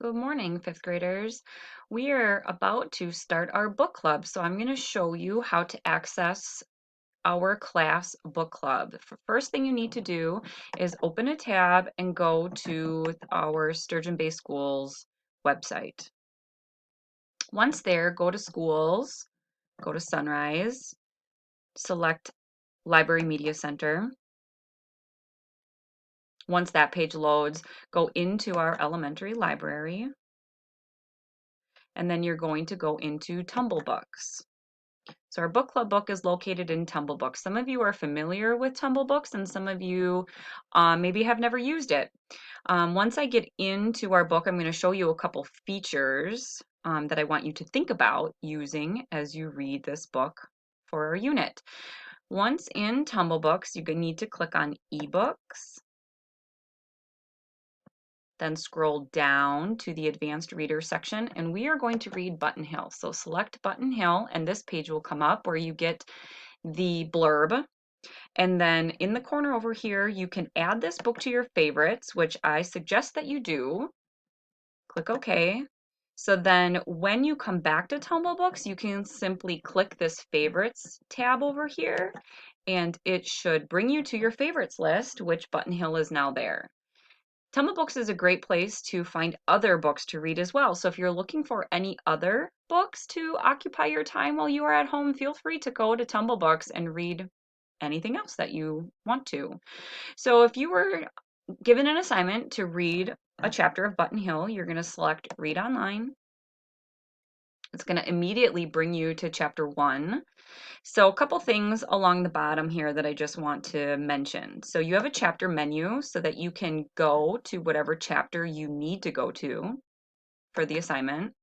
Good morning, fifth graders. We are about to start our book club, so I'm going to show you how to access our class book club. First thing you need to do is open a tab and go to our Sturgeon Bay Schools website. Once there, go to Schools, go to Sunrise, select Library Media Center. Once that page loads, go into our elementary library, and then you're going to go into Tumblebooks. So our book club book is located in Tumblebooks. Some of you are familiar with Tumblebooks and some of you maybe have never used it. Once I get into our book, I'm going to show you a couple features that I want you to think about using as you read this book for our unit. Once in Tumblebooks, you need to click on eBooks, then scroll down to the advanced reader section, and we are going to read Button Hill. So select Button Hill, and this page will come up where you get the blurb. And then in the corner over here, you can add this book to your favorites, which I suggest that you do. Click OK. So then when you come back to Tumblebooks, you can simply click this favorites tab over here, and it should bring you to your favorites list, which Button Hill is now there. Tumblebooks is a great place to find other books to read as well. So if you're looking for any other books to occupy your time while you are at home, feel free to go to Tumblebooks and read anything else that you want to. So if you were given an assignment to read a chapter of Button Hill, you're going to select Read Online. It's going to immediately bring you to chapter 1. So a couple things along the bottom here that I just want to mention. So you have a chapter menu so that you can go to whatever chapter you need to go to for the assignment.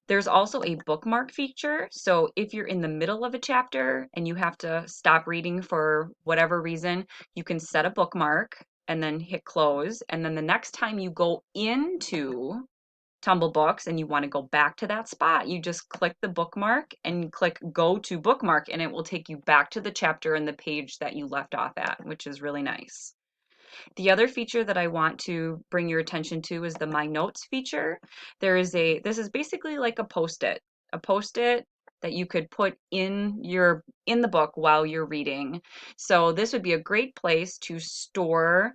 There's also a bookmark feature. So if you're in the middle of a chapter and you have to stop reading for whatever reason, you can set a bookmark and then hit close. And then the next time you go into Tumblebooks and you want to go back to that spot, you just click the bookmark and click go to bookmark, and it will take you back to the chapter and the page that you left off at, which is really nice. The other feature that I want to bring your attention to is the My Notes feature. This is basically like a post-it that you could put in the book while you're reading. So this would be a great place to store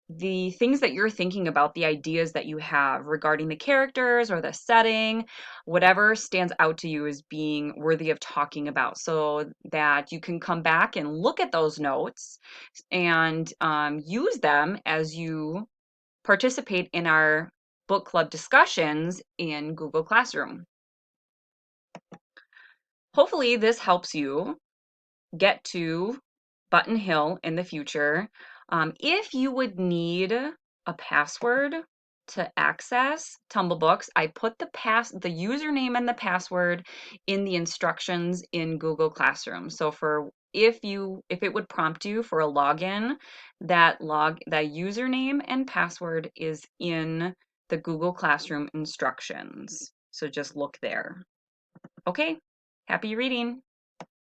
the things that you're thinking about, the ideas that you have regarding the characters or the setting, whatever stands out to you as being worthy of talking about, so that you can come back and look at those notes and use them as you participate in our book club discussions in Google Classroom. Hopefully this helps you get to Button Hill in the future. If you would need a password to access Tumblebooks, I put the username and the password in the instructions in Google Classroom. So if it would prompt you for a login, that username and password is in the Google Classroom instructions. So just look there. Okay, happy reading.